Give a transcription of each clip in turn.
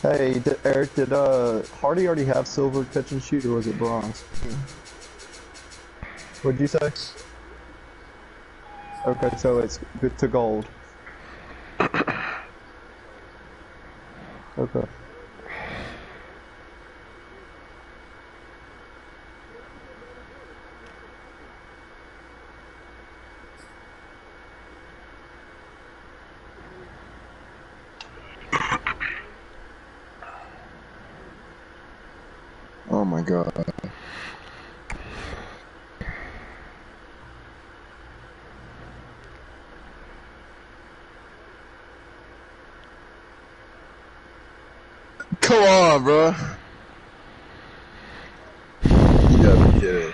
Hey, Eric, did Hardy already have silver catch and shoot, or was it bronze? What'd you say? Okay, so it's good to gold. Okay. Oh my God. Come on, bro. You gotta be kidding.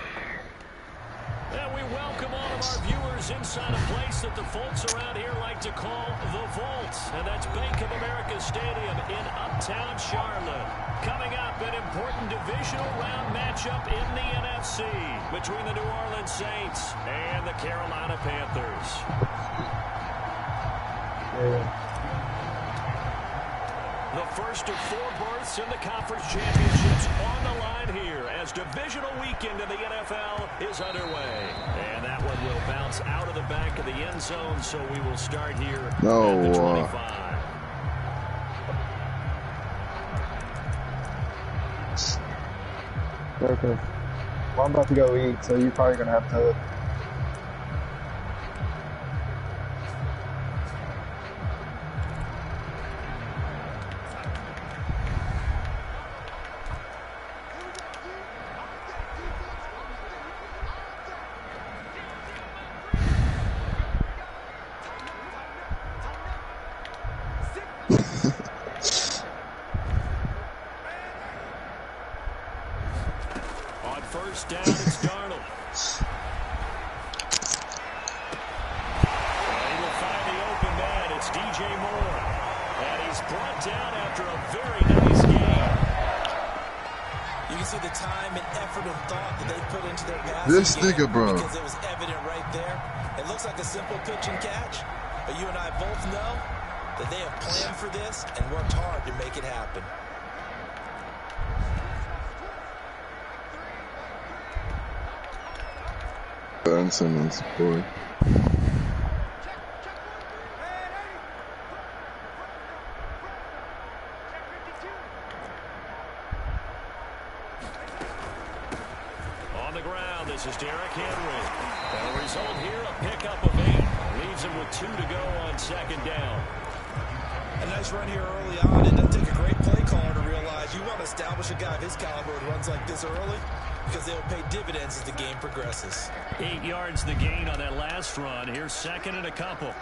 And we welcome all of our viewers inside a place that the folks around here like to call the Vault. And that's Bank of America Stadium in Uptown Charlotte. Coming up, an important divisional round matchup in the NFC between the New Orleans Saints and the Carolina Panthers. Yeah. The first of 4 berths in the conference championships on the line here as divisional weekend in the NFL is underway. And that one will bounce out of the back of the end zone, so we will start here at the 25. Okay. Well, I'm about to go eat, so you're probably gonna have to. First down, it's Darnold. He will find the open man. It's DJ Moore. And he's brought down after a very nice game. You can see the time and effort and thought that they put into their passing This nigga, bro. because it was evident right there. It looks like a simple pitch and catch, but you and I both know that they have planned for this and worked hard to make it happen. Ben Simmons, boy. On the ground, this is Derrick Henry. The result here, a pickup of 8. Leaves him with 2 to go on second down. A nice run here early on. It doesn't take a great play caller to realize you want to establish a guy of his caliber who runs like this early, because they'll pay dividends as the game progresses. 8 yards the gain on that last run. Here's second and a couple.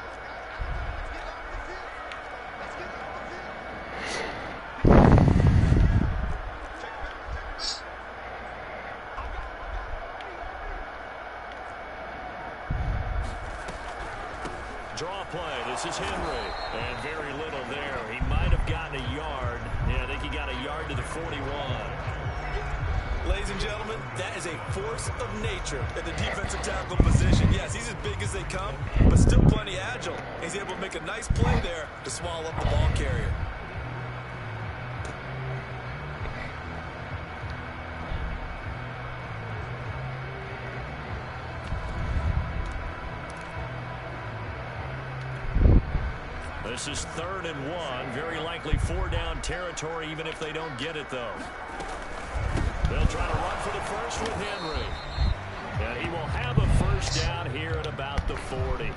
Draw play. This is Henry. And very little there. He might have gotten a yard. Yeah, I think he got a yard to the 41. Ladies and gentlemen, that is a force of nature at the defensive tackle position. Yes, he's as big as they come, but still plenty agile. He's able to make a nice play there to swallow up the ball carrier. This is 3rd and 1. Very likely 4-down territory, even if they don't get it, though. They'll try to run for the first with Henry. And he will have a first down here at about the 40.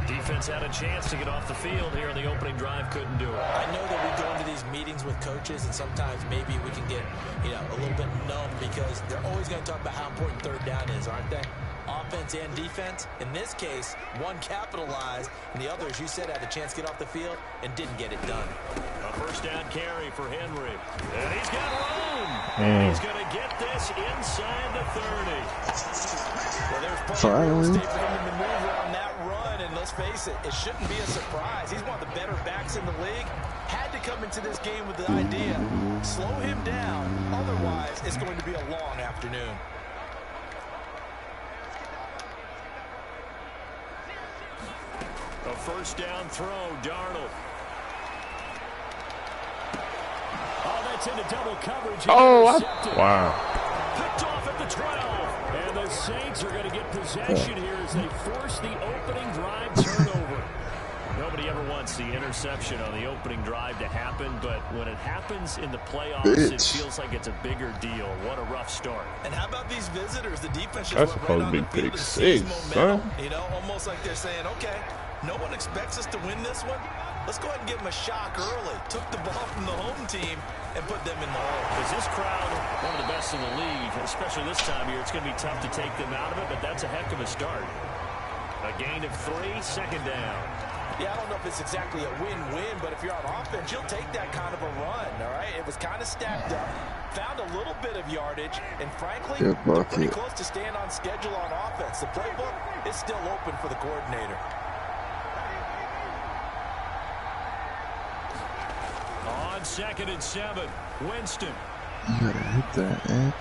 Defense had a chance to get off the field here on the opening drive, couldn't do it. I know that we go into these meetings with coaches, and sometimes maybe we can get, a little bit numb because they're always going to talk about how important 3rd down is, aren't they? Offense and defense. In this case, one capitalized, and the other, as you said, had a chance to get off the field and didn't get it done. A first down carry for Henry. And he's got room. And he's going to get this inside the 30. Well, there's plenty of real estate for him to maneuver on that run, and let's face it, it shouldn't be a surprise. He's one of the better backs in the league. Had to come into this game with the idea, slow him down, otherwise it's going to be a long afternoon. A first down throw, Darnold. gets into double coverage. Oh, wow. Picked off at the 12. And the Saints are going to get possession here as they force the opening drive turnover. Nobody ever wants the interception on the opening drive to happen, but when it happens in the playoffs, it feels like it's a bigger deal. What a rough start. And how about these visitors? The defense just That's went supposed right to on be the field pick to seize six, momentum. son. You know, almost like they're saying, okay, no one expects us to win this one. Let's go ahead and give them a shock early. Took the ball from the home team and put them in the hole. Because this crowd, one of the best in the league, especially this time of year, it's going to be tough to take them out of it, but that's a heck of a start. A gain of 3, second down. Yeah, I don't know if it's exactly a win-win, but if you're on offense, you'll take that kind of a run, all right? It was kind of stacked up, found a little bit of yardage, and frankly, they're pretty close to staying on schedule on offense. The playbook is still open for the coordinator. On 2nd and 7, Winston. You gotta hit that, man.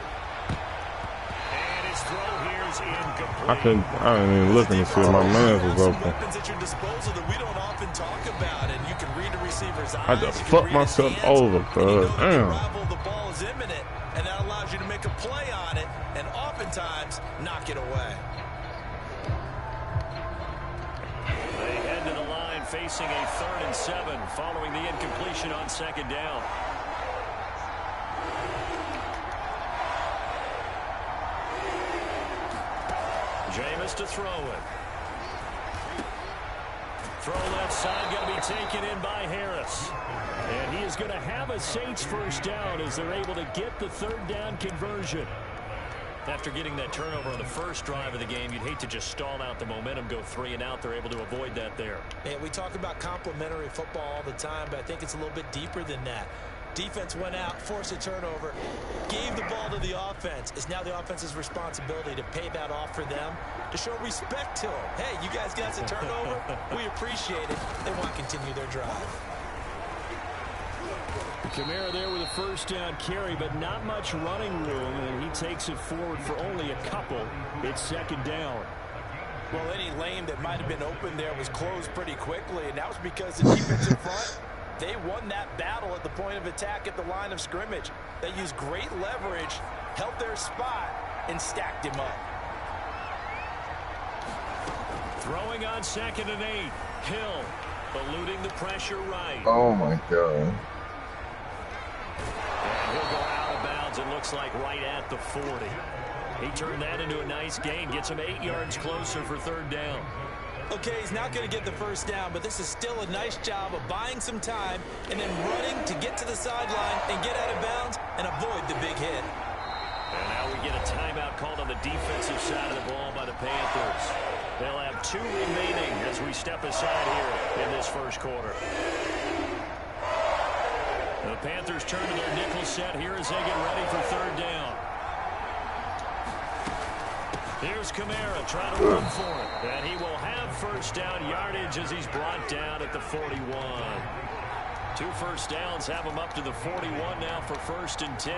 And his throw here is incomplete. I didn't even look and see if my man was open. Weapons at your disposal that we don't often talk about, and you can read the receiver's eyes. I just fucked myself over, cuz. Damn. The ball is imminent, and that allows you to make a play on it, and oftentimes knock it away. They head to the line facing a 3rd and 7 following the incompletion on 2nd down. Jameis to throw it. Throw left side, going to be taken in by Harris. And he is going to have a Saints first down as they're able to get the 3rd down conversion. After getting that turnover on the first drive of the game, you'd hate to just stall out the momentum, go 3 and out. They're able to avoid that there. Yeah, we talk about complementary football all the time, but I think it's a little bit deeper than that. Defense went out, forced a turnover, gave the ball to the offense. It's now the offense's responsibility to pay that off for them, to show respect to them. Hey, you guys got a turnover? We appreciate it. They want to continue their drive. Kamara there with a first down carry, but not much running room, and he takes it forward for only a couple. It's 2nd down. Well, any lane that might have been open there was closed pretty quickly, and that was because the defense in front, they won that battle at the point of attack at the line of scrimmage. They used great leverage, held their spot, and stacked him up. Throwing on 2nd and 8. Hill eluding the pressure right. Oh my god. And he'll go out of bounds, it looks like right at the 40. He turned that into a nice gain, gets him 8 yards closer for 3rd down. Okay, he's not going to get the first down, but this is still a nice job of buying some time and then running to get to the sideline and get out of bounds and avoid the big hit. And now we get a timeout called on the defensive side of the ball by the Panthers. They'll have 2 remaining as we step aside here in this first quarter. The Panthers turn to their nickel set here as they get ready for 3rd down. Here's Kamara trying to run for it. And he will have first down yardage as he's brought down at the 41. 2 first downs have him up to the 41 now for 1st and 10.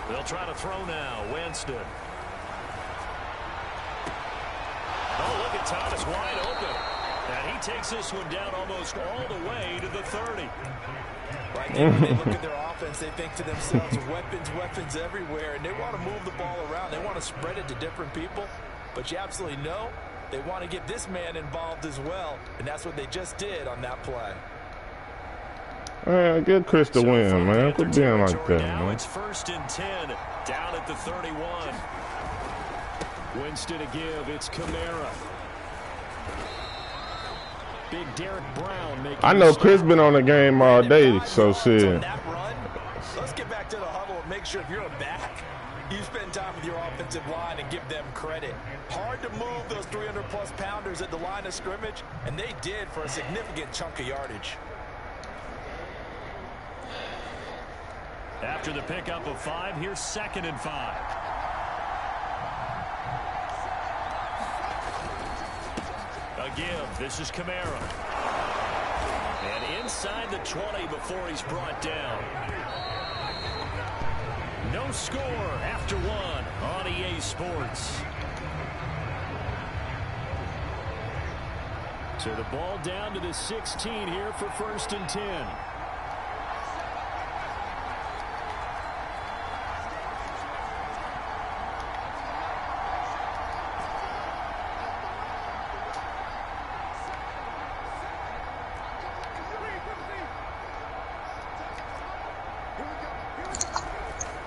They'll try to throw now. Winston. Oh, look at Thomas wide open. And he takes this one down almost all the way to the 30. Right, when they look at their offense, they think to themselves, weapons, weapons everywhere, and they want to move the ball around. They want to spread it to different people, but you absolutely know they want to get this man involved as well, and that's what they just did on that play. Man, get Chris the win, man. Quit being like that, now man. it's 1st and 10, down at the 31. Winston to give, it's Kamara. Big Derek Brown making I know Chris been on the game all day, so shit. Let's get back to the huddle and make sure if you're a back, you spend time with your offensive line and give them credit. Hard to move those 300-plus pounders at the line of scrimmage, and they did for a significant chunk of yardage. After the pickup of 5, here's 2nd and 5. A give. This is Kamara. And inside the 20 before he's brought down. No score after 1 on EA Sports. So the ball down to the 16 here for 1st and 10.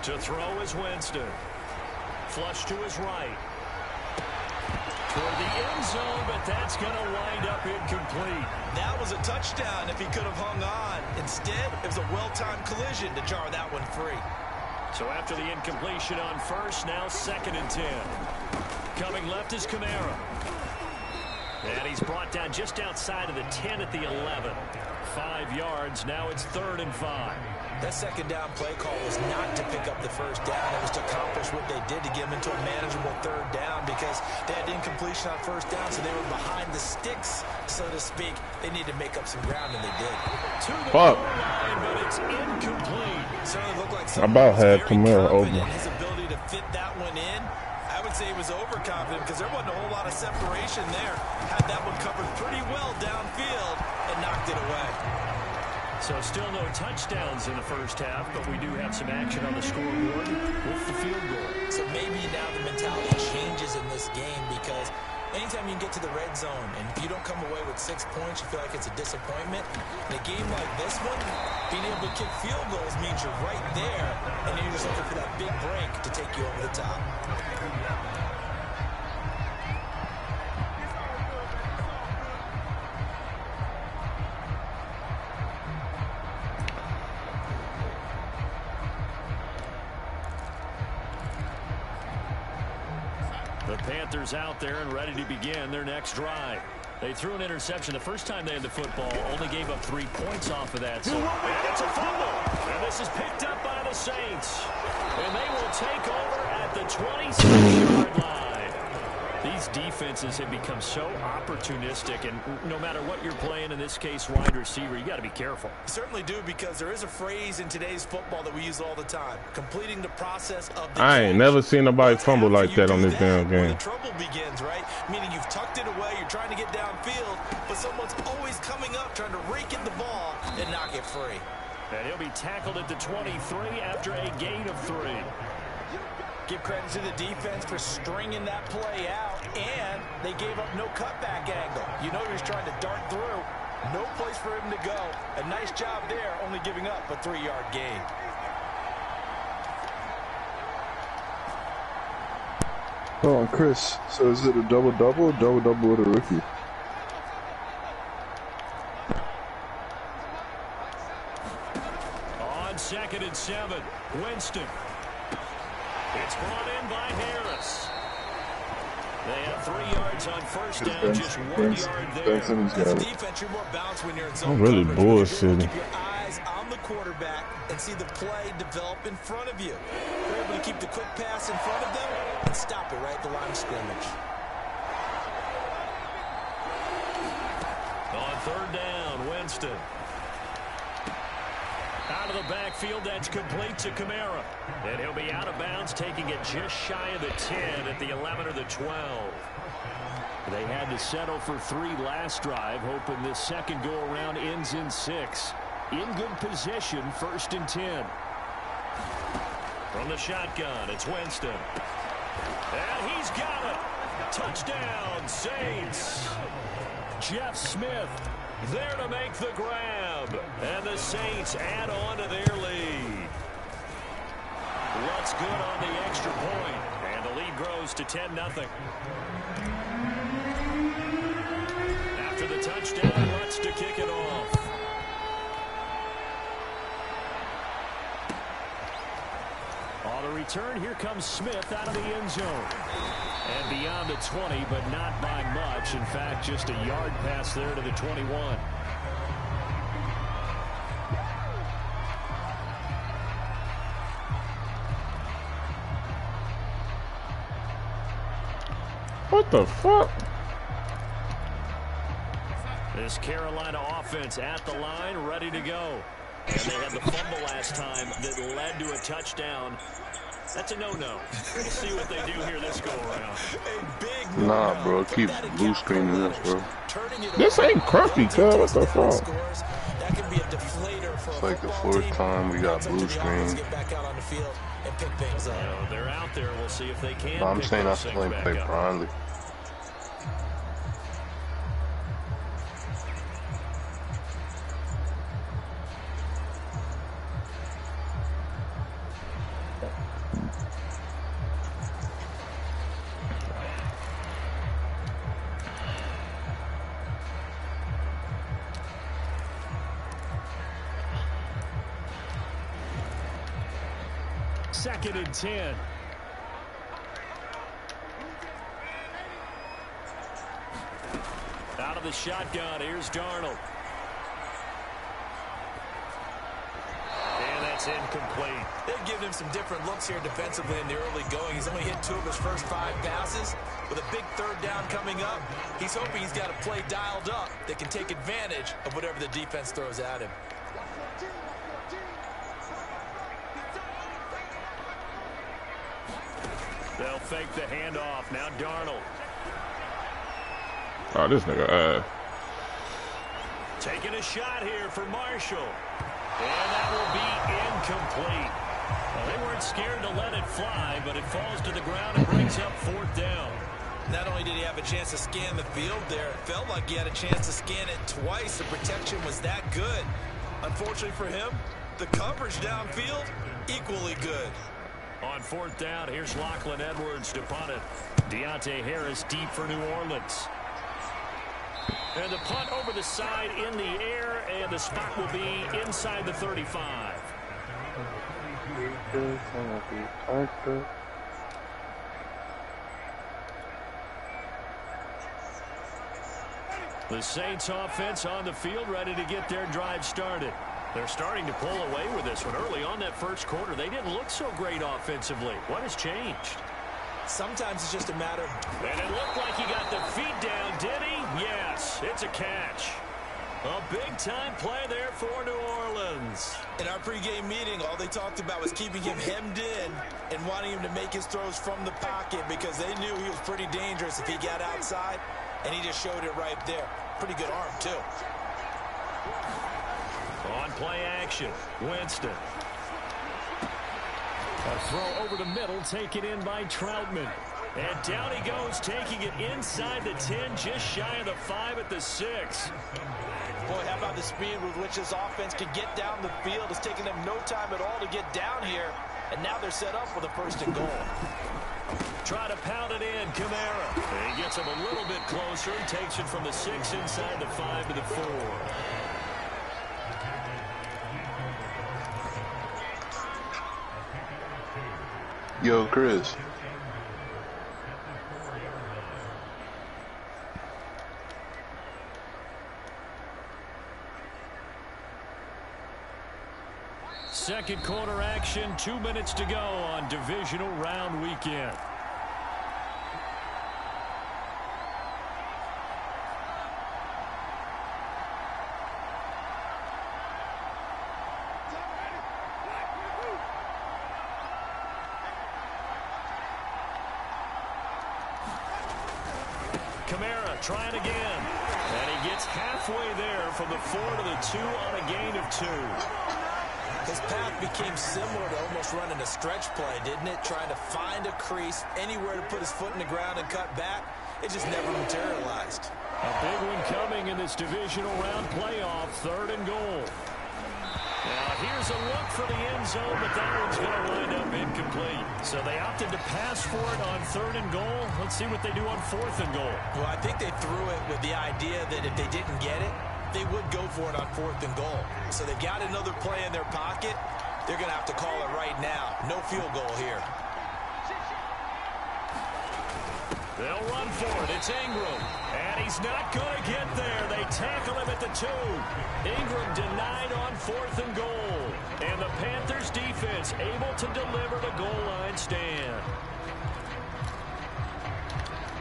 To throw is Winston. Flush to his right. Toward the end zone, but that's going to wind up incomplete. That was a touchdown if he could have hung on. Instead, it was a well-timed collision to jar that one free. So after the incompletion on 1st, now 2nd and 10. Coming left is Kamara. And he's brought down just outside of the 10 at the 11. 5 yards. Now it's 3rd and 5. That 2nd down play call was not to pick up the 1st down. It was to accomplish what they did to get them into a manageable 3rd down because they had incompletion on 1st down, so they were behind the sticks, so to speak. They needed to make up some ground, and they did. To the goal line, but it's incomplete. Certainly looked like I about had Kamara over. His ability to fit that one in, I would say he was overconfident because there wasn't a whole lot of separation there. Had that one covered pretty well downfield and knocked it away. So still no touchdowns in the 1st half, but we do have some action on the scoreboard with the field goal. So maybe now the mentality changes in this game because anytime you can get to the red zone and if you don't come away with 6 points, you feel like it's a disappointment. In a game like this one, being able to kick field goals means you're right there and you're just looking for that big break to take you over the top. The Panthers out there and ready to begin their next drive. They threw an interception the first time they had the football, only gave up 3 points off of that. So, and it's a fumble. And this is picked up by the Saints. And they will take over at the 26-yard line. These defenses have become so opportunistic, and no matter what you're playing, in this case, wide receiver, you got to be careful. Certainly do, because there is a phrase in today's football that we use all the time: completing the process of the I ain't never seen nobody fumble like that on this damn game. The trouble begins, right? Meaning you've tucked it away, you're trying to get downfield, but someone's always coming up trying to rake in the ball and knock it free. And he'll be tackled at the 23 after a gain of 3. Give credit to the defense for stringing that play out, and they gave up no cutback angle. You know he was trying to dart through. No place for him to go. A nice job there, only giving up a 3-yard gain. Oh, Chris, so is it a double-double or double-double with a rookie? On 2nd and 7, Winston. It's brought in by Harris. They have 3 yards on 1st down, just 1 yard there. As a defense, you're more balanced when you're in zone I'm really coverage. bullshitting. Keep your eyes on the quarterback and see the play develop in front of you. You're able to keep the quick pass in front of them and stop it right at the line of scrimmage. On 3rd down, Winston. Out of the backfield, that's complete to Kamara. And he'll be out of bounds, taking it just shy of the 10 at the 11 or the 12. They had to settle for 3 last drive, hoping this second go-around ends in 6. In good position, 1st and 10. From the shotgun, it's Winston. And he's got it. Touchdown, Saints. Jeff Smith there to make the grab. And the Saints add on to their lead. What's good on the extra point? And the lead grows to 10-0. After the touchdown, Lutz to kick it off. On the return, here comes Smith out of the end zone. And beyond the 20, but not by much. In fact, just a yard pass there to the 21. What the fuck? This Carolina offense at the line, ready to go. And they had the fumble last time that led to a touchdown. That's a no-no. We'll see what they do here this go-around. A big Nah, no-no. bro. Put Keep that in blue capital screening this, letters. bro. Turning it This over. ain't crumpy, The other cuz. team What the takes down fuck? scores. That can be a deflator for It's a like the football fourth team. time we Now got it's up blue to the offense to screen. get back out on the field and pick things up. They're out there. We'll see if they can No, I'm pick saying I those still things ain't back play up. Bronley. Second and 10. Out of the shotgun, here's Darnold. And that's incomplete. They've given him some different looks here defensively in the early going. He's only hit 2 of his first 5 passes. With a big third down coming up, he's hoping he's got a play dialed up that can take advantage of whatever the defense throws at him. They'll fake the handoff. Now Darnold. Oh, this nigga, Taking a shot here for Marshall. And that will be incomplete. Well, they weren't scared to let it fly, but it falls to the ground and brings up 4th down. Not only did he have a chance to scan the field there, it felt like he had a chance to scan it twice. The protection was that good. Unfortunately for him, the coverage downfield, equally good. On 4th down, here's Lachlan Edwards to punt it. Deontay Harris deep for New Orleans. And the punt over the side in the air, and the spot will be inside the 35. The Saints offense on the field, ready to get their drive started. They're starting to pull away with this one. Early on that first quarter, they didn't look so great offensively. What has changed? Sometimes it's just a matter of... And it looked like he got the feet down, did he? Yes, it's a catch. A big-time play there for New Orleans. In our pregame meeting, all they talked about was keeping him hemmed in and wanting him to make his throws from the pocket because they knew he was pretty dangerous if he got outside, and he just showed it right there. Pretty good arm, too. On play action, Winston. A throw over the middle, taken in by Troutman. And down he goes, taking it inside the 10, just shy of the 5 at the 6. Boy, how about the speed with which this offense can get down the field? It's taken them no time at all to get down here, and now they're set up for the 1st and goal. Try to pound it in, Kamara. And he gets him a little bit closer. He takes it from the 6 inside the 5 to the 4. Yo, Chris. Second quarter action, 2 minutes to go on divisional round weekend. Kamara trying again. And he gets halfway there from the 4 to the 2 on a gain of 2. His path became similar to almost running a stretch play, didn't it? Trying to find a crease, anywhere to put his foot in the ground and cut back. It just never materialized. A big one coming in this divisional round playoff, 3rd and goal. Now here's a look for the end zone, but that one's going to wind up incomplete. So they opted to pass for it on 3rd and goal. Let's see what they do on 4th and goal. Well, I think they threw it with the idea that if they didn't get it, they would go for it on 4th and goal. So they've got another play in their pocket. They're going to have to call it right now. No field goal here. They'll run for it. It's Ingram. And he's not going to get there. They tackle him at the 2. Ingram denied on 4th and goal. And the Panthers defense able to deliver the goal line stand.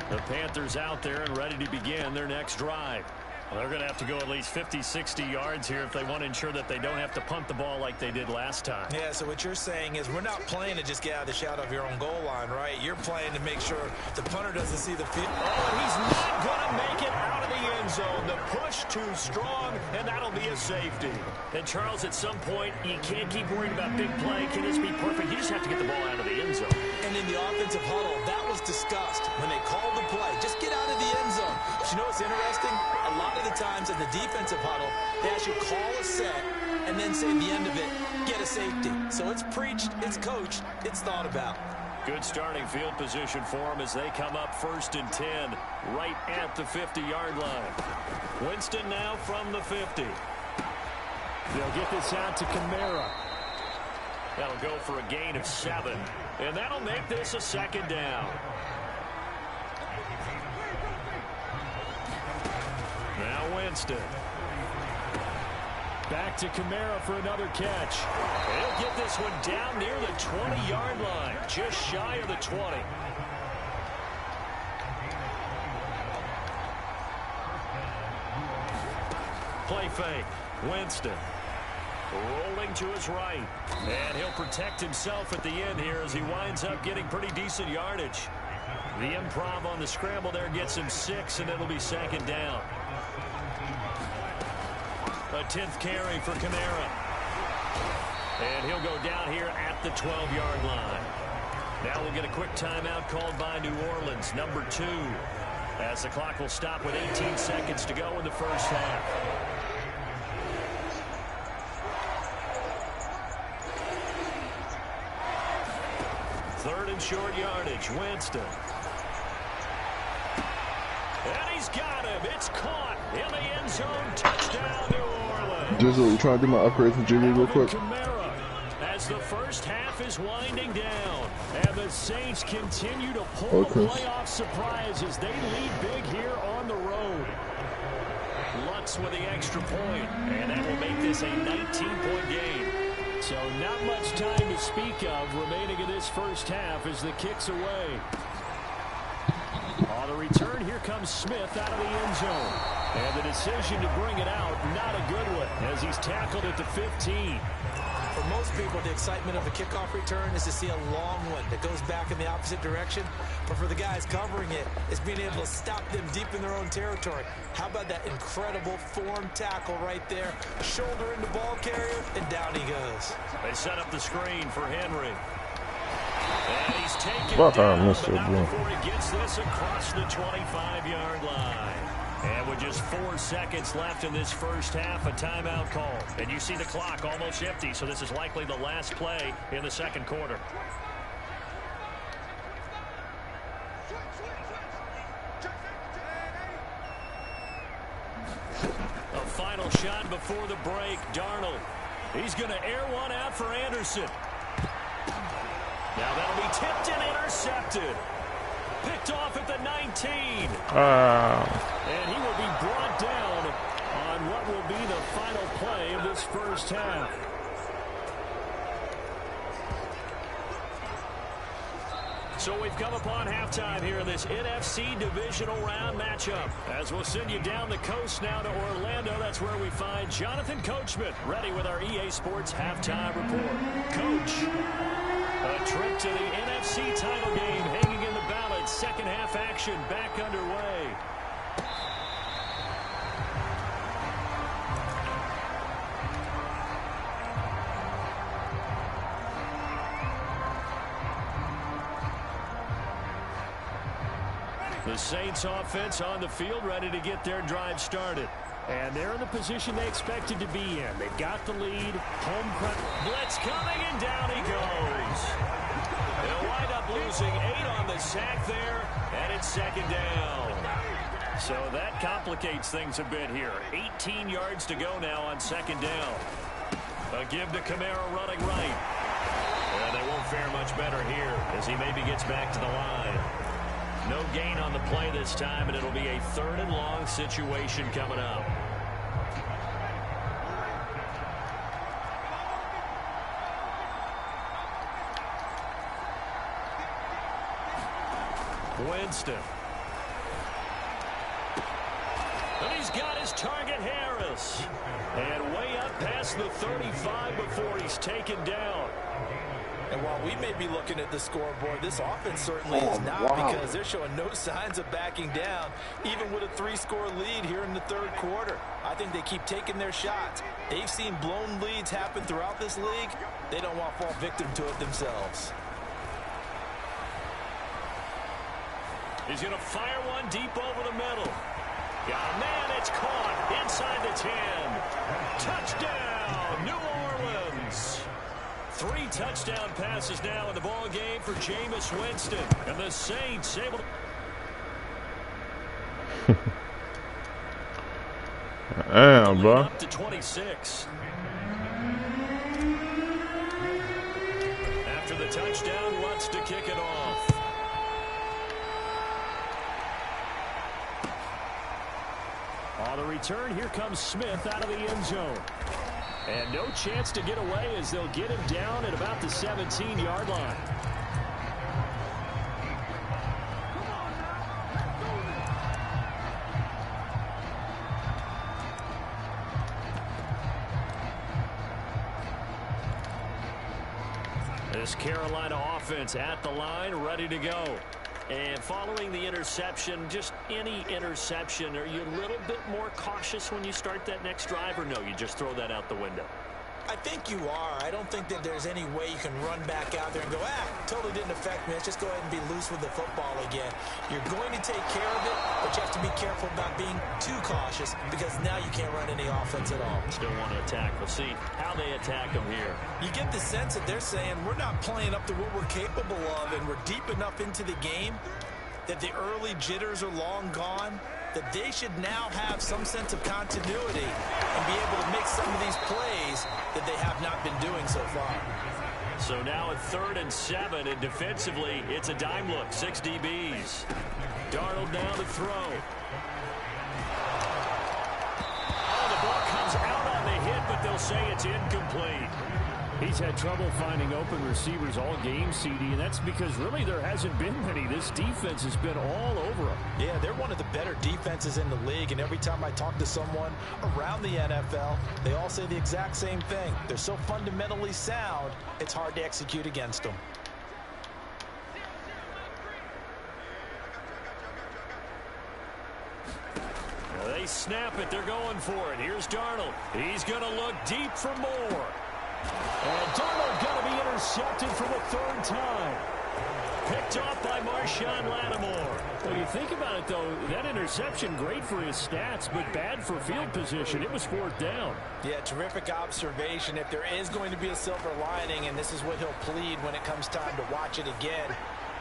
The Panthers out there and ready to begin their next drive. Well, they're going to have to go at least 50, 60 yards here if they want to ensure that they don't have to punt the ball like they did last time. Yeah, so what you're saying is we're not playing to just get out of the shadow of your own goal line, right? You're playing to make sure the punter doesn't see the field. Oh, and he's not going to make it out of the end zone. The push too strong, and that'll be a safety. And, Charles, at some point, you can't keep worrying about big play. Can this be perfect? You just have to get the ball out of the end zone. And in the offensive huddle, that was discussed when they called the play. Just get out of the end zone. But you know what's interesting? A lot of the times in the defensive huddle, they actually call a set and then say at the end of it, get a safety. So it's preached, it's coached, it's thought about. Good starting field position for them as they come up 1st and 10 right at the 50-yard line. Winston now from the 50. They'll get this out to Kamara. That'll go for a gain of 7. And that'll make this a 2nd down. Now Winston. Back to Kamara for another catch. He'll get this one down near the 20-yard line, just shy of the 20. Play fake. Winston. Rolling to his right. And he'll protect himself at the end here as he winds up getting pretty decent yardage. The improv on the scramble there gets him 6, and it'll be 2nd down. A 10th carry for Kamara. And he'll go down here at the 12-yard line. Now we'll get a quick timeout called by New Orleans, number 2, as the clock will stop with 18 seconds to go in the first half. 3rd and short yardage. Winston. And he's got him. It's caught in the end zone. Touchdown, New Orleans. Jizzle, you trying to do my upgrade from Jimmy real quick? Kamara, as the first half is winding down, and the Saints continue to pull the playoff surprises. They lead big here on the road. Lutz with the extra point, and that will make this a 19-point game. So not much time to speak of remaining in this first half as the kick's away. On the return, here comes Smith out of the end zone. And the decision to bring it out, not a good one, as he's tackled at the 15. For most people, the excitement of a kickoff return is to see a long one that goes back in the opposite direction. But for the guys covering it, it's being able to stop them deep in their own territory. How about that incredible form tackle right there? Shoulder into ball carrier, and down he goes. They set up the screen for Henry. And he's taken down, but not before he gets this across the 25-yard line. And with just 4 seconds left in this first half, a timeout call. And you see the clock almost empty, so this is likely the last play in the second quarter. A final shot before the break. Darnold. He's going to air one out for Anderson. Now that'll be tipped and intercepted. Picked off at the 19. And he will be brought down on what will be the final play of this first half. So we've come upon halftime here in this NFC divisional round matchup. As we'll send you down the coast now to Orlando, that's where we find Jonathan Coachman ready with our EA Sports halftime report. Coach, a trip to the NFC title game hanging in the balance. Second half action back underway. The Saints offense on the field ready to get their drive started. And they're in the position they expected to be in. They've got the lead. Home blitz coming, and down he goes. They'll wind up losing 8 on the sack there, and it's second down. So that complicates things a bit here. 18 yards to go now on second down. A give to Kamara running right. And they won't fare much better here as he maybe gets back to the line. No gain on the play this time, and it'll be a 3rd and long situation coming up. Winston. And he's got his target, Harris. And way up past the 35 before he's taken down. And while we may be looking at the scoreboard, this offense certainly is not, because they're showing no signs of backing down, even with a 3-score lead here in the third quarter. I think they keep taking their shots. They've seen blown leads happen throughout this league. They don't want to fall victim to it themselves. He's going to fire one deep over the middle. Got a man, it's caught inside the 10. Touchdown, New Orleans. 3 touchdown passes now in the ball game for Jameis Winston. And the Saints able to... Damn, bro. Up to 26. After the touchdown, wants to kick it off. On the return, here comes Smith out of the end zone. And no chance to get away as they'll get him down at about the 17-yard line. This Carolina offense at the line, ready to go. And following the interception, just any interception, are you a little bit more cautious when you start that next drive, or no, you just throw that out the window? I think you are. I don't think that there's any way you can run back out there and go, totally didn't affect me. Let's just go ahead and be loose with the football again. You're going to take care of it, but you have to be careful about being too cautious, because now you can't run any offense at all. Still want to attack. We'll see how they attack them here. You get the sense that they're saying we're not playing up to what we're capable of, and we're deep enough into the game that the early jitters are long gone, that they should now have some sense of continuity and be able to make some of these plays that they have not been doing so far. So now at 3rd and 7, and defensively, it's a dime look, 6 DBs. Darnold now to throw. Oh, the ball comes out on the hit, but they'll say it's incomplete. He's had trouble finding open receivers all game, CD, and that's because really there hasn't been many. This defense has been all over them. Yeah, they're one of the better defenses in the league, and every time I talk to someone around the NFL, they all say the exact same thing. They're so fundamentally sound, it's hard to execute against them. They snap it. They're going for it. Here's Darnold. He's going to look deep for more. And Darnold going to be intercepted for the 3rd time. Picked off by Marshawn Lattimore. Well, you think about it, though, that interception, great for his stats, but bad for field position. It was 4th down. Yeah, terrific observation. If there is going to be a silver lining, and this is what he'll plead when it comes time to watch it again,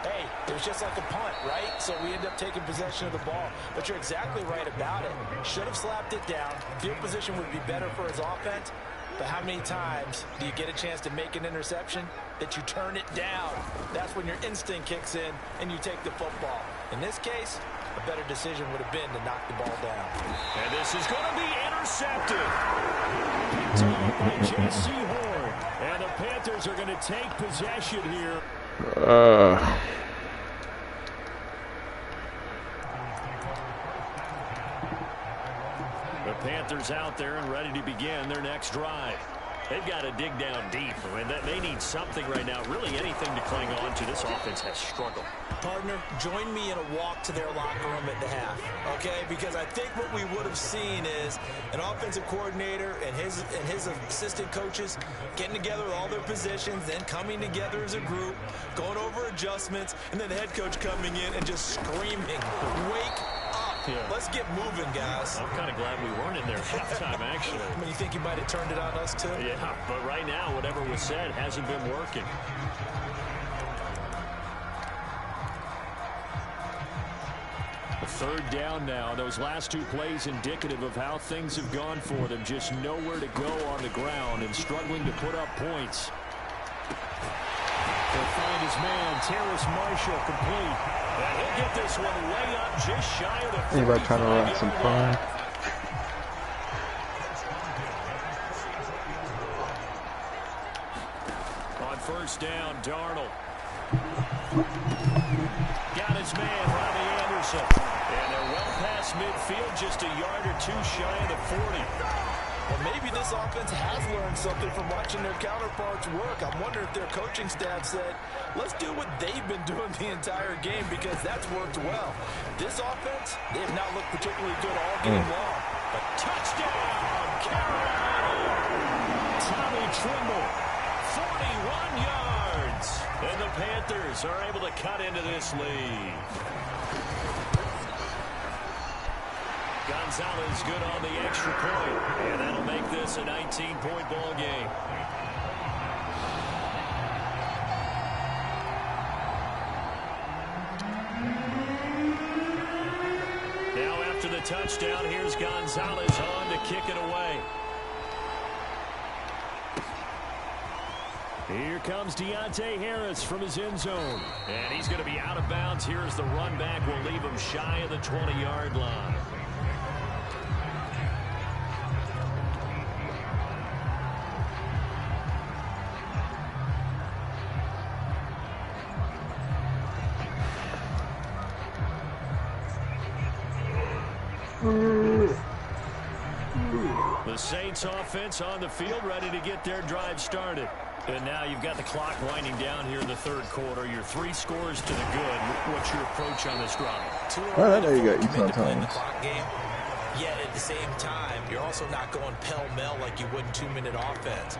hey, it was just like a punt, right? So we end up taking possession of the ball. But you're exactly right about it. Should have slapped it down. Field position would be better for his offense. But how many times do you get a chance to make an interception that you turn it down? That's when your instinct kicks in and you take the football. In this case, a better decision would have been to knock the ball down. And this is going to be intercepted. Picked off by J.C. Horn. And the Panthers are going to take possession here. The Panthers out there and ready to begin their next drive. They've got to dig down deep. I mean, they need something right now, really anything to cling on to. This offense has struggled. Partner, join me in a walk to their locker room at the half, okay? Because I think what we would have seen is an offensive coordinator and his assistant coaches getting together with all their positions, then coming together as a group, going over adjustments, and then the head coach coming in and just screaming, "Wake up. Yeah. Let's get moving, guys." I'm kind of glad we weren't in there halftime, actually. I mean, you think he might have turned it on us, too? Yeah, but right now, whatever was said hasn't been working. Third down now. Those last 2 plays indicative of how things have gone for them. Just nowhere to go on the ground and struggling to put up points. They'll find his man, Terrace Marshall, complete. And he'll get this one way up just shy of the 35-yard line. Anybody trying to run some prime? On 1st down, Darnold. Got his man, Robbie Anderson. And they're well past midfield, just a yard or two shy of the 40. Well, maybe this offense has learned something from watching their counterparts work. I'm wondering if their coaching staff said, let's do what they've been doing the entire game because that's worked well. This offense, they have not looked particularly good all game long. A touchdown, Carolina! Tommy Trimble, 41 yards. And the Panthers are able to cut into this lead. Gonzalez good on the extra point, and that'll make this a 19-point ball game. Now after the touchdown, here's Gonzalez on to kick it away. Here comes Deontay Harris from his end zone. And he's going to be out of bounds here as the run back will leave him shy of the 20-yard line. The Saints offense on the field ready to get their drive started. And now you've got the clock winding down here in the third quarter. Your 3 scores to the good. What's your approach on this drive? Well, I know you got Ethan Ethan the clock game. Yet at the same time, you're also not going pell-mell like you would in 2-minute offense.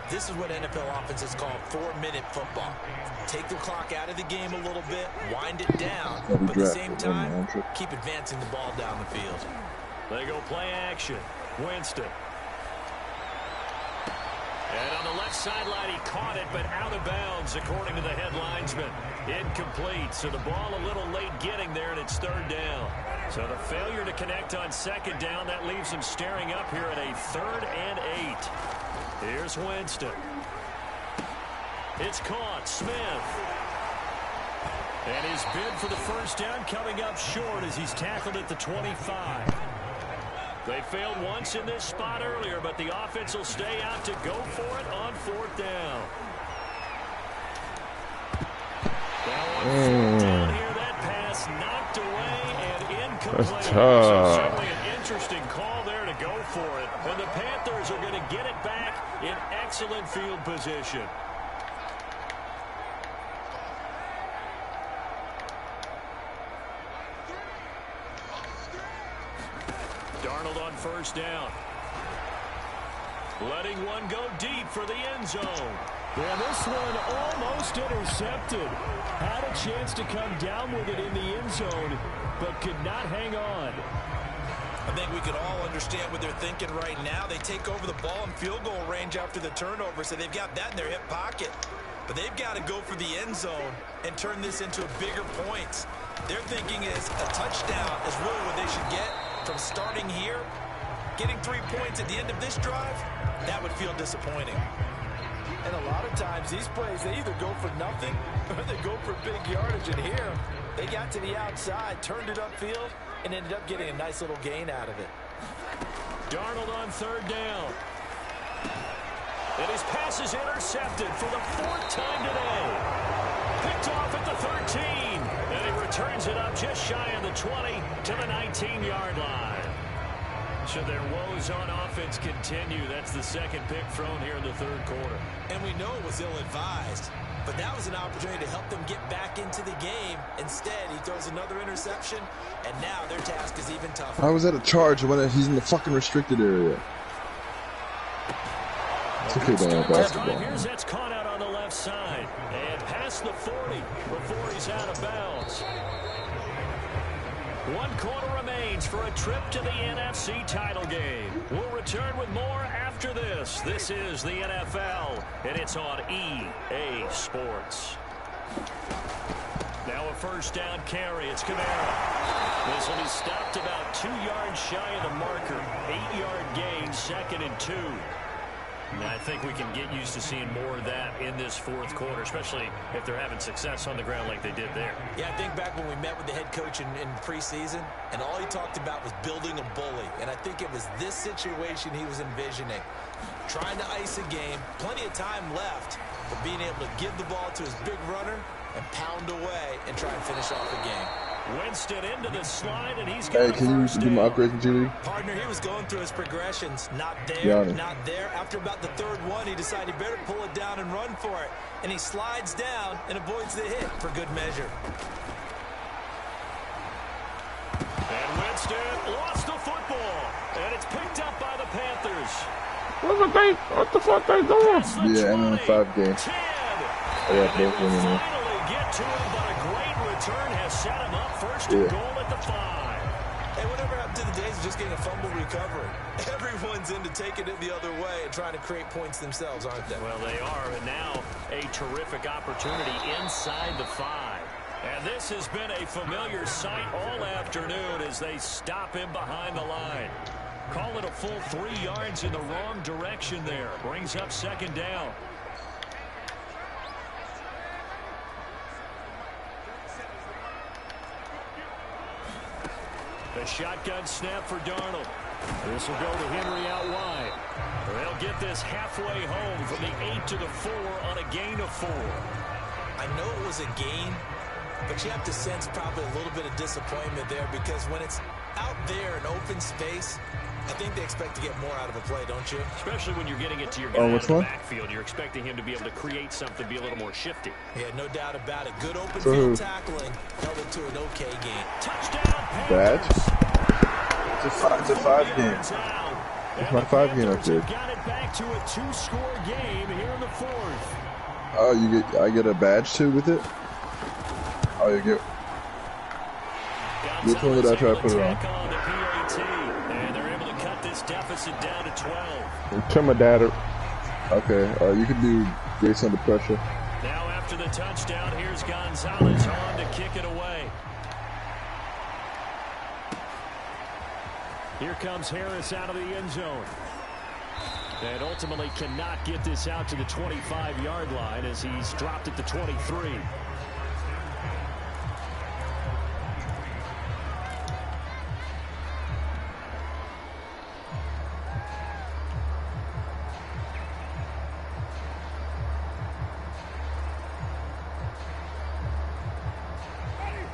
This is what NFL offenses call 4-minute football. Take the clock out of the game a little bit, wind it down, but at the same time, keep advancing the ball down the field. They go play action. Winston. And on the left sideline, he caught it, but out of bounds, according to the head linesman. Incomplete, so the ball a little late getting there, and it's third down. So the failure to connect on second down, that leaves him staring up here at a 3rd and 8. Here's Winston. It's caught. Smith. And his bid for the first down coming up short as he's tackled at the 25. They failed once in this spot earlier, but the offense will stay out to go for it on 4th down. Now on 4th down here, that pass knocked away and incomplete. That's So tough. certainly an interesting call there to go for it. And the Panthers are going to get it back in excellent field position. Darnold on first down. Letting one go deep for the end zone. Yeah, this one almost intercepted. Had a chance to come down with it in the end zone, but could not hang on. I think we could all understand what they're thinking right now. They take over the ball in field goal range after the turnover, so they've got that in their hip pocket. But they've got to go for the end zone and turn this into a bigger point. Their thinking is a touchdown is really what they should get from starting here. Getting 3 points at the end of this drive, that would feel disappointing. And a lot of times these plays, they either go for nothing or they go for big yardage. And here, they got to the outside, turned it upfield, and ended up getting a nice little gain out of it. Darnold on 3rd down. And his pass is intercepted for the 4th time today. Picked off at the 13. And he returns it up just shy of the 20 to the 19-yard line. Should their woes on offense continue, that's the 2nd pick thrown here in the 3rd quarter. And we know it was ill-advised, but that was an opportunity to help them get back into the game. Instead, he throws another interception, and now their task is even tougher. I was at a charge when he's in the fucking restricted area. It's okay, though, basketball. Here's that's caught out on the left side and past the 40 before he's out of bounds. 1 quarter remains for a trip to the NFC title game. We'll return with more after this. This is the NFL, and it's on EA Sports. Now a first down carry. It's Kamara. This one is stopped about 2 yards shy of the marker. 8-yard gain, 2nd and 2. And I think we can get used to seeing more of that in this 4th quarter, especially if they're having success on the ground like they did there. Yeah, I think back when we met with the head coach in preseason, and all he talked about was building a bully. And I think it was this situation he was envisioning. trying to ice a game, plenty of time left, but being able to give the ball to his big runner and pound away and try and finish off the game. Winston into the slide, and he's got Hey, can you do my upgrades in G League? Partner, he was going through his progressions. Not there, Yeah. not there. After about the third one, he decided he better pull it down and run for it. And he slides down and avoids the hit for good measure. And Winston lost the football, and it's picked up by the Panthers. What the fuck they doing? That's the Yeah, and then 5 games. 10. I got And they both will of them. finally get to him, but a great return has set him up first and goal at the 5. Hey, whatever happened to the days of just getting a fumble recovery? Everyone's into taking it the other way and trying to create points themselves, aren't they? Well, they are, and now a terrific opportunity inside the 5. And this has been a familiar sight all afternoon as they stop him behind the line. Call it a full 3 yards in the wrong direction there. Brings up second down. The shotgun snap for Darnold. This will go to Henry out wide. They'll get this halfway home from the 8 to the 4 on a gain of 4. I know it was a gain, but you have to sense probably a little bit of disappointment there because when it's out there in open space, I think they expect to get more out of a play, don't you? Especially when you're getting it to your guy out which of the one? backfield. You're expecting him to be able to create something, be a little more shifty. Yeah, no doubt about it. Good open For who? field tackling held it to an okay gain. Touchdown, Badge? Panthers. It's a 5 game. It's my 5 game up there. Got it back to a 2-score game here in the 4th. Oh, I get a badge too with it? Oh, you get. Which one did I try to put it on? The PAT, and they're able to cut this deficit down to 12. Intimidator. Okay, you can do Grace under pressure. Now after the touchdown, here's Gonzalez on to kick it away. Here comes Harris out of the end zone. And ultimately cannot get this out to the 25-yard line as he's dropped at the 23.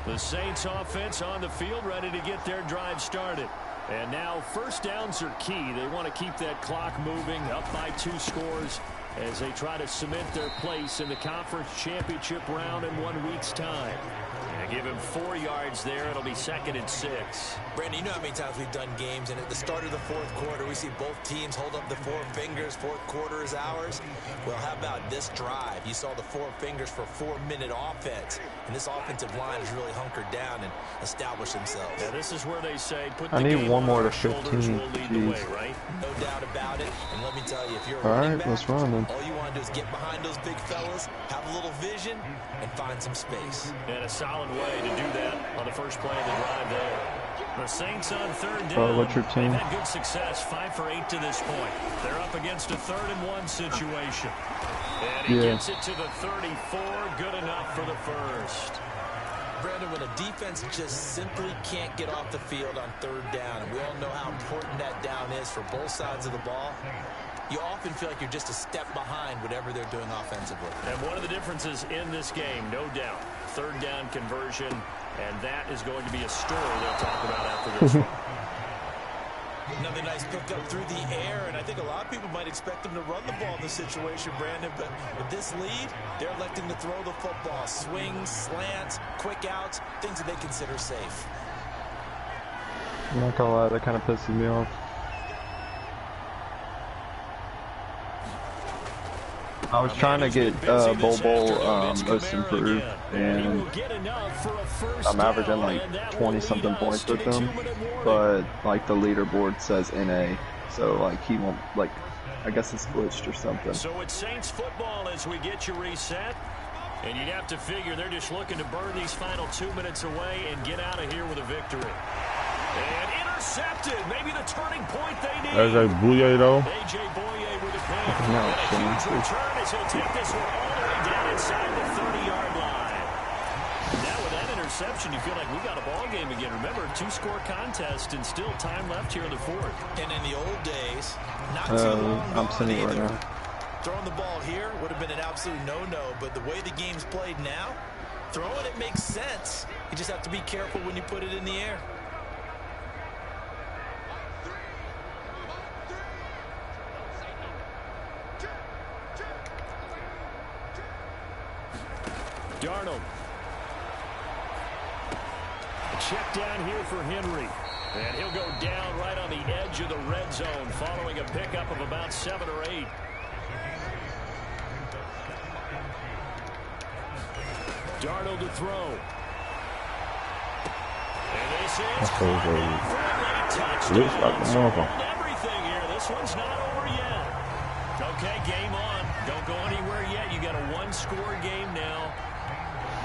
The Saints offense on the field ready to get their drive started. And now first downs are key. They want to keep that clock moving up by 2 scores as they try to cement their place in the conference championship round in 1 week's time. And give him 4 yards there. It'll be 2nd and 6. Brandon, you know how many times we've done games, and at the start of the 4th quarter, we see both teams hold up the 4 fingers. 4th quarter is ours. Well, how about this drive? You saw the 4 fingers for 4-minute offense, and this offensive line has really hunkered down and established themselves. Now, this is where they say, put the I need game one on more our to shoulders, 15. we'll lead the Jeez. way, right? No doubt about it. And let me tell you, if you're a All running right, back, let's run then. all you want to do is get behind those big fellas, have a little vision, and find some space. And a solid way to do that on the first play of the drive there. The Saints on 3rd down. What's your team? They've had good success, 5 for 8 to this point. They're up against a 3rd and 1 situation. And he gets it to the 34. Good enough for the first. Brandon, when a defense just simply can't get off the field on 3rd down, and we all know how important that down is for both sides of the ball, you often feel like you're just a step behind whatever they're doing offensively. And one of the differences in this game, no doubt, 3rd down conversion, and that is going to be a story they'll talk about after this one. Another nice pickup through the air, and I think a lot of people might expect them to run the ball in this situation, Brandon, but with this lead, they're electing to throw the football. Swings, slants, quick outs, things that they consider safe. I'm not gonna lie, that kind of pisses me off. I was trying to get Bowl most improved, and I'm averaging like 20-something points with him, but like the leaderboard says NA, so like he won't, like, I guess it's glitched or something. So it's Saints football as we get you reset, and you'd have to figure they're just looking to burn these final 2 minutes away and get out of here with a victory. And intercepted, maybe the turning point they need. There's a Bouye though. A.J. Bouye with a pick. No, And a huge it's- return as he'll take this one all the way down inside the 30-yard line. Now with that interception, interception, you feel like we got a ball game again. Remember, 2-score contest and still time left here in the fourth. And in the old days, not too long I'm sending it right now. Throwing the ball here would have been an absolute no-no, but the way the game's played now, throwing it makes sense. You just have to be careful when you put it in the air. Darnold. A check down here for Henry. And he'll go down right on the edge of the red zone following a pickup of about 7 or 8. Darnold to throw. And this is looks like the mother. everything here. This one's not over yet. Okay, game on. Don't go anywhere yet. You got a 1-score game now.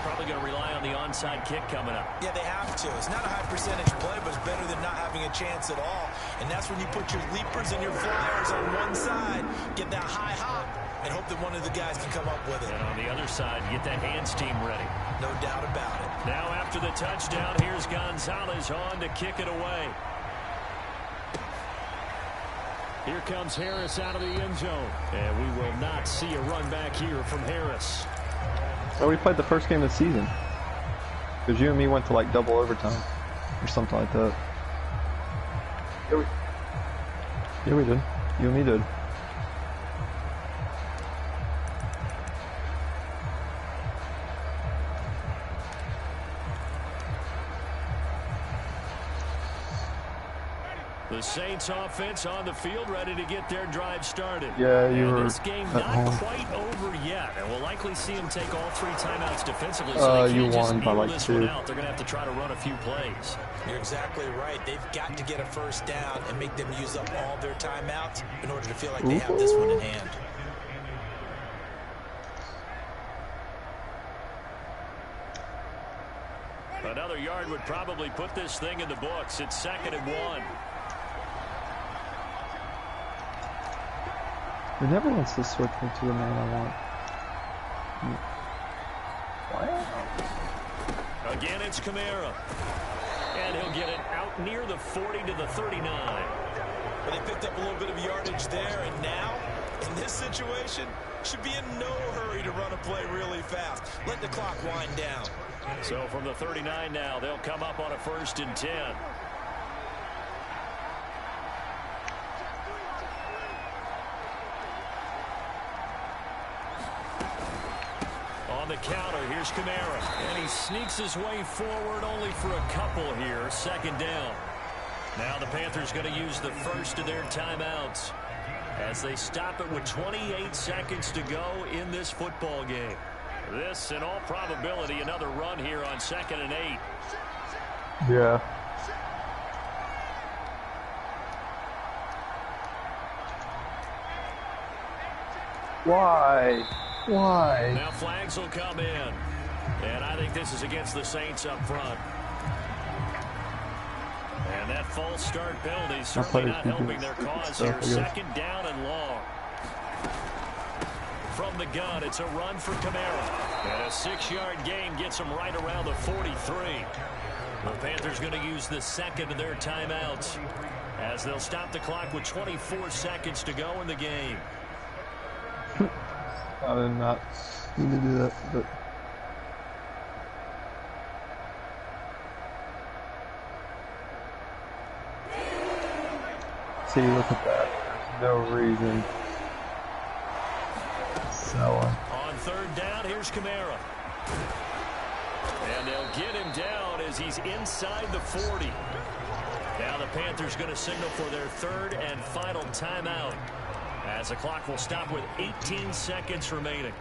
Probably going to rely on the onside kick coming up. Yeah, they have to. It's not a high percentage play, but it's better than not having a chance at all. And that's when you put your leapers and your flyers on one side, get that high hop, and hope that one of the guys can come up with it. And on the other side, get that hands team ready. No doubt about it. Now after the touchdown, here's Gonzalez on to kick it away. Here comes Harris out of the end zone. And we will not see a run back here from Harris. Oh, we played the first game of the season. Because you and me went to like double overtime. Or something like that. Yeah, we did. You and me did. The Saints offense on the field ready to get their drive started. Yeah, you were this game at not home. quite over yet, and we'll likely see them take all 3 timeouts defensively. You So they can't just won by kneel like this 2. one out. They're going to have to try to run a few plays. You're exactly right. They've got to get a first down and make them use up all their timeouts in order to feel like they have this one in hand. Another yard would probably put this thing in the books. It's 2nd and 1. He never wants to switch me to the man I want. Wow. Again, it's Kamara. And he'll get it out near the 40 to the 39. Well, they picked up a little bit of yardage there, and now, in this situation, should be in no hurry to run a play really fast. Let the clock wind down. So from the 39 now, they'll come up on a 1st and 10. On the counter, here's Kamara. And he sneaks his way forward only for a couple here. 2nd down. Now the Panthers going to use the first of their timeouts as they stop it with 28 seconds to go in this football game. This, in all probability, another run here on 2nd and 8. Yeah. Why? Why? Now flags will come in. And I think this is against the Saints up front. And that false start penalty certainly not helping their cause here. 2nd down and long. From the gun, it's a run for Kamara. And a 6-yard gain gets them right around the 43. The Panthers going to use the 2nd of their timeouts as they'll stop the clock with 24 seconds to go in the game. I did not need to do that, but... See, look at that. There's no reason. Selling. On 3rd down, here's Kamara. And they'll get him down as he's inside the 40. Now the Panthers going to signal for their 3rd and final timeout as the clock will stop with 18 seconds remaining.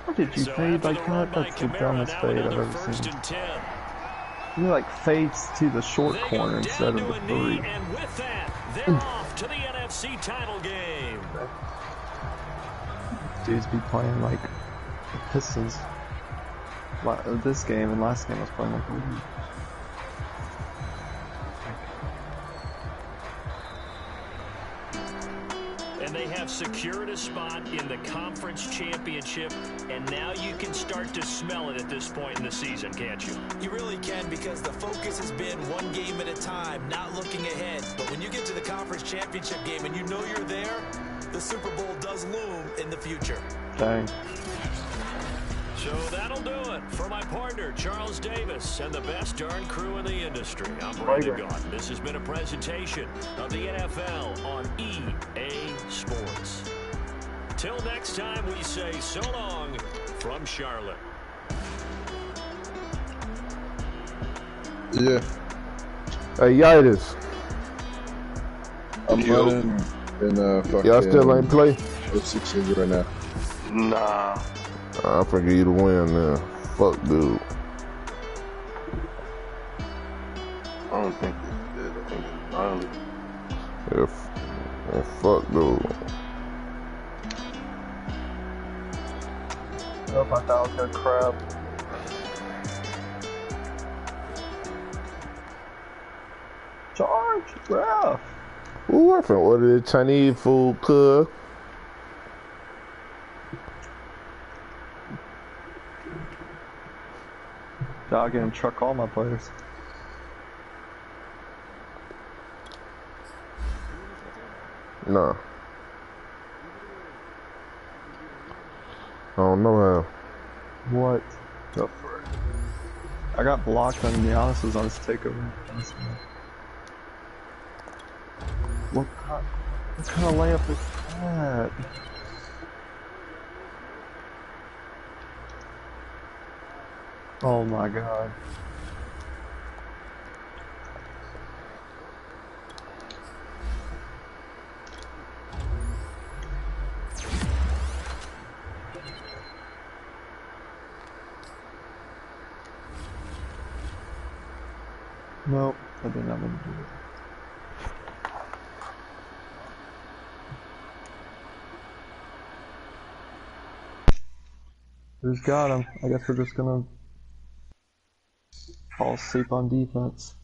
What did you fade like that? That's the dumbest fade I've ever seen. He like fades to the short corner instead of the 3. And with that, they're off to the NFC title game. Dudes be playing like the Pistons. This game and last game was playing like And they have secured a spot in the conference championship, and now you can start to smell it at this point in the season, can't you? You really can, because the focus has been one game at a time, not looking ahead. But when you get to the conference championship game and you know you're there, the Super Bowl does loom in the future. Dang. So that'll do it for my partner, Charles Davis, and the best darn crew in the industry. I'm Brandon Gaudin. This has been a presentation of the NFL on EA Sports. Till next time, we say so long from Charlotte. Yeah. Hey, Yitis. I'm running in fucking... Y'all still ain't play? 06 right now. Nah. I figure you to win now. Fuck, dude. I don't think they did. I think it's gnarly. Yeah, fuck, dude. Oh, I thought I was gonna crap. Charge, ref. Ooh, I finna order the Chinese food, cuz. Dog and truck all my players. Nah. I don't know how. What? Go for it. I got blocked on Giannis's on his takeover. What kind of layup is that? Oh my god. Nope, I did not mean to do it. Who's got him? I guess we're just gonna fall asleep on defense.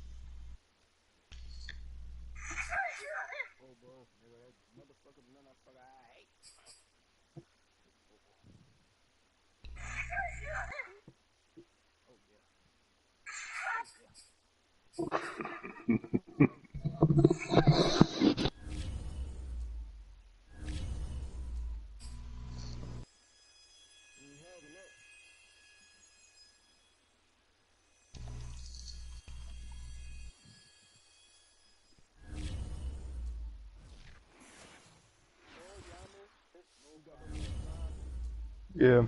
Yeah.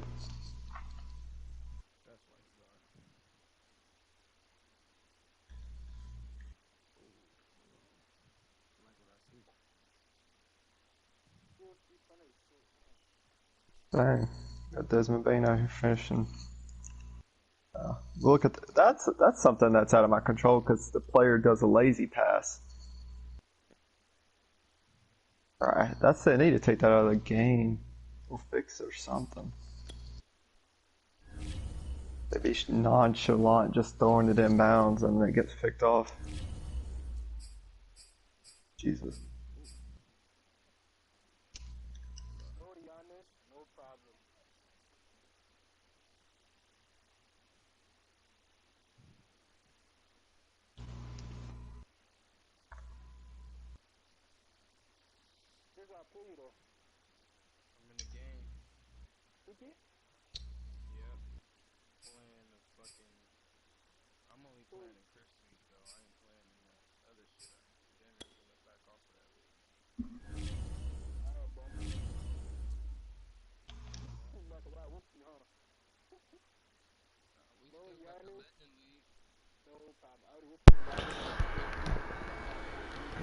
Dang, got Desmond Bain out here finishing. Look at that's something that's out of my control because the player does a lazy pass. All right, they need to take that out of the game. We'll fix it or something. They be nonchalant, just throwing it in bounds and it gets picked off. Jesus.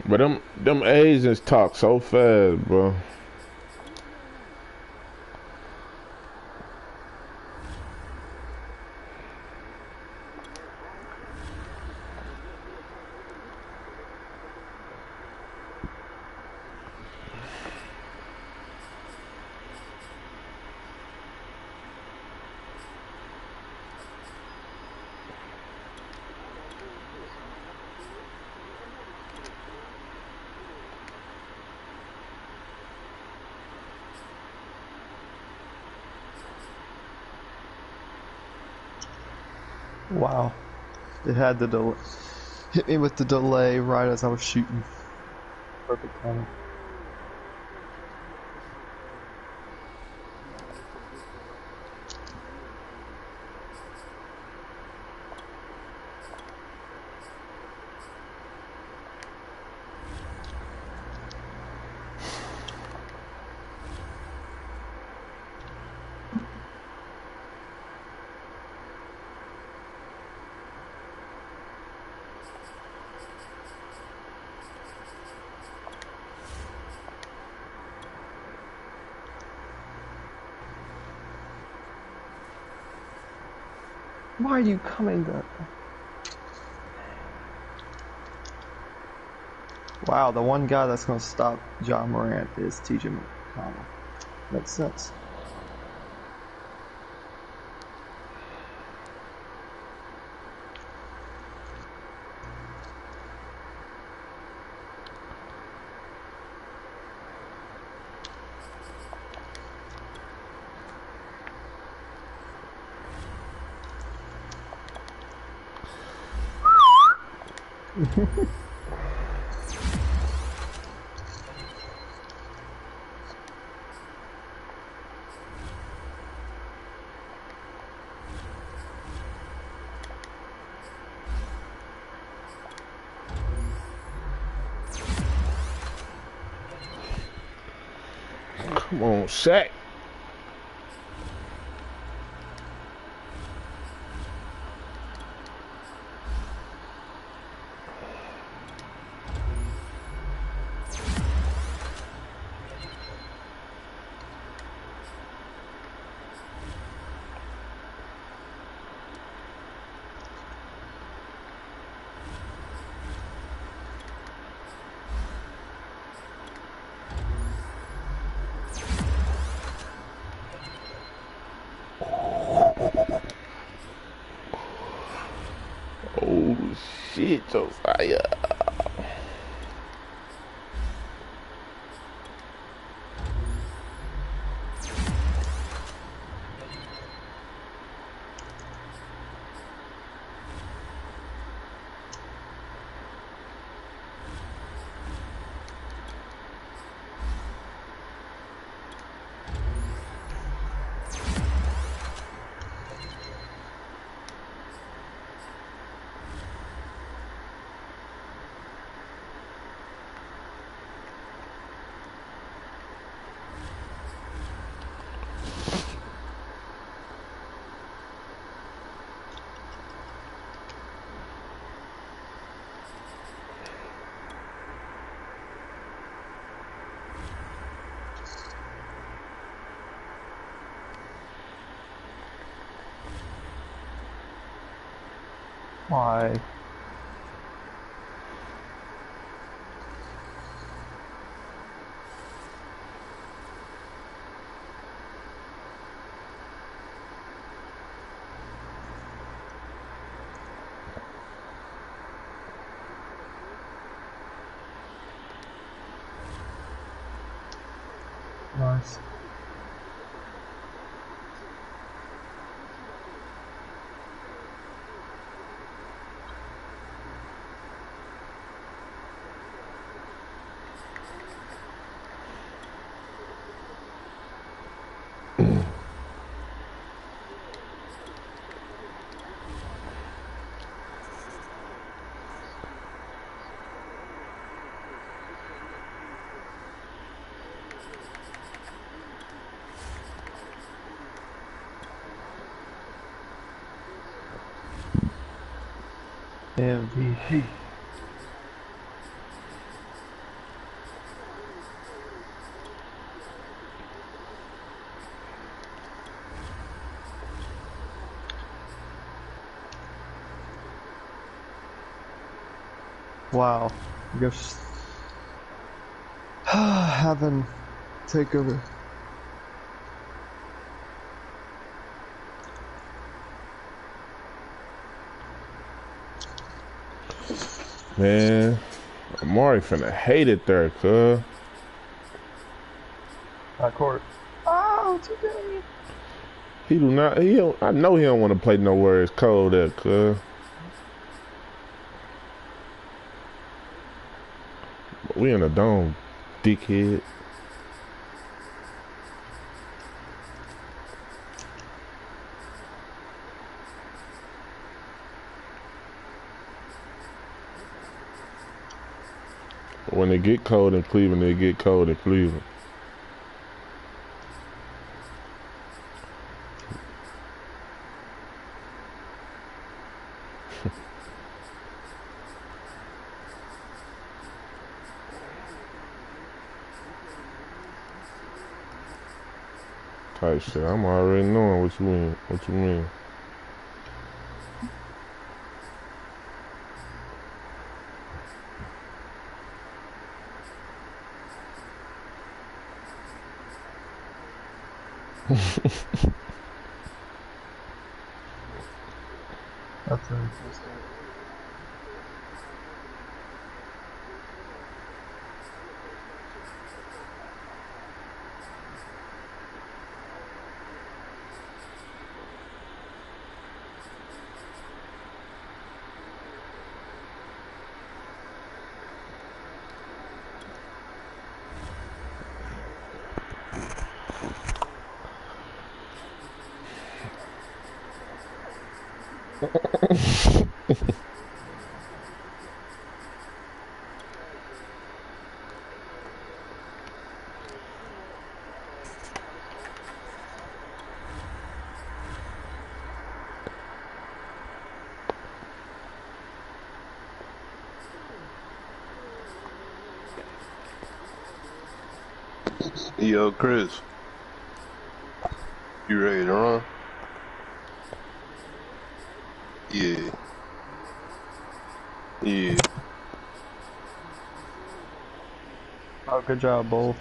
But them Asians talk so fast, bro. Wow. It had the delay. Hit me with the delay right as I was shooting. Perfect timing. Why are you coming to... Wow, the one guy that's going to stop John Morant is TJ McConnell. Makes sense. Come on, Shaq. Oh shit, Josiah. Why? Nice. MVP. Wow. I guess having takeover. Man, Amari finna hate it there, cuz. Court. Oh, today. He do not. He don't. I know he don't want to play nowhere it's cold at, cuz. We in a dome, dickhead. When it get cold in Cleveland, it get cold in Cleveland. Type shit. I'm already knowing what you mean. What you mean? That's interesting. Yo, Chris, you ready to run? Yeah. Yeah. Oh, good job, both.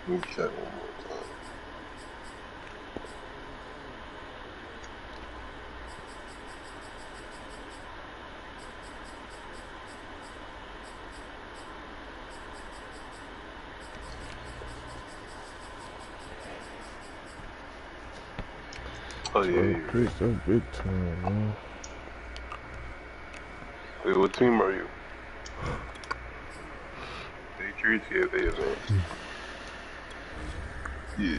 Let me check one more time. Oh, yeah, Oh, you're Chris, right. that's big time, man. Wait, what team are you? Patriots? Yeah, they advanced. Yeah.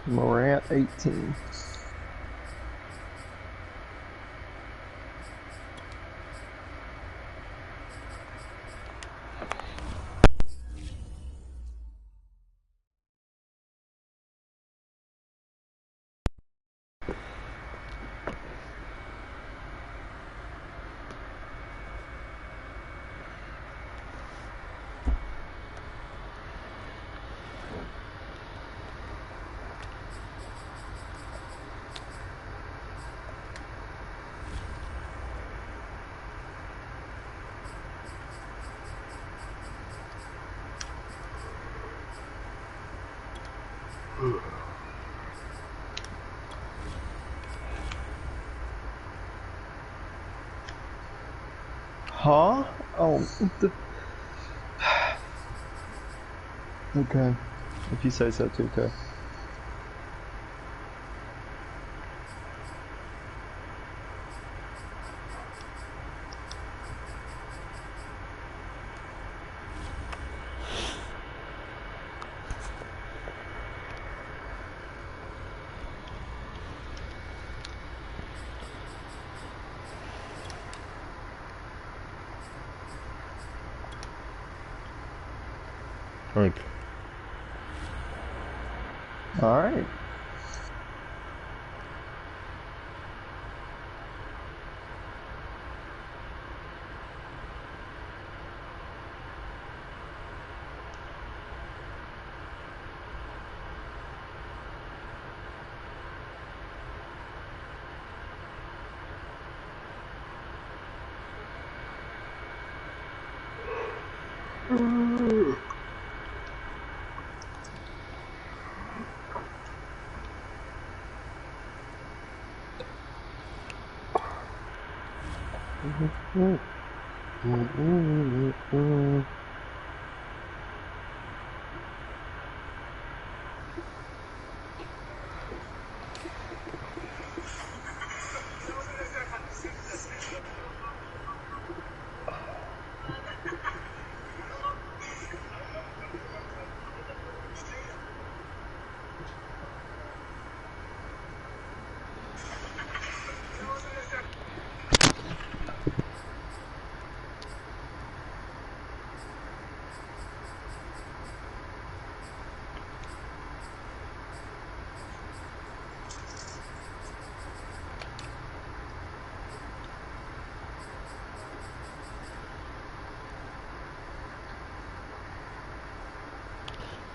Morant 18. Huh? Oh, okay. If you say so, too, okay. Thank you. All right.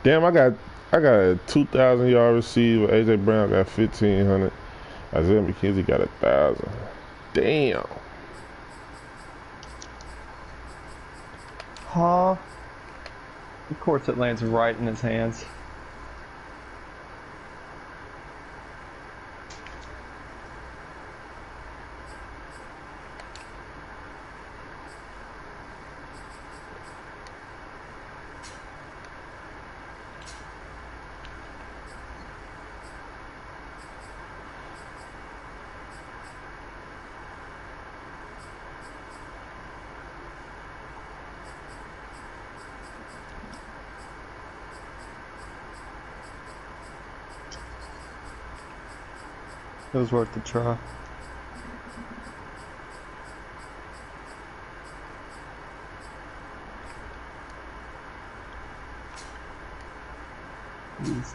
Damn, I got a 2,000 yard receiver. AJ Brown got 1,500. Isaiah McKenzie got 1,000. Damn. Huh? Of course it lands right in his hands. It was worth the try. Jeez.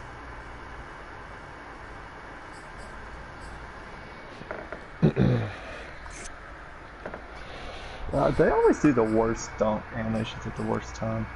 They always do the worst dunk animations at the worst time.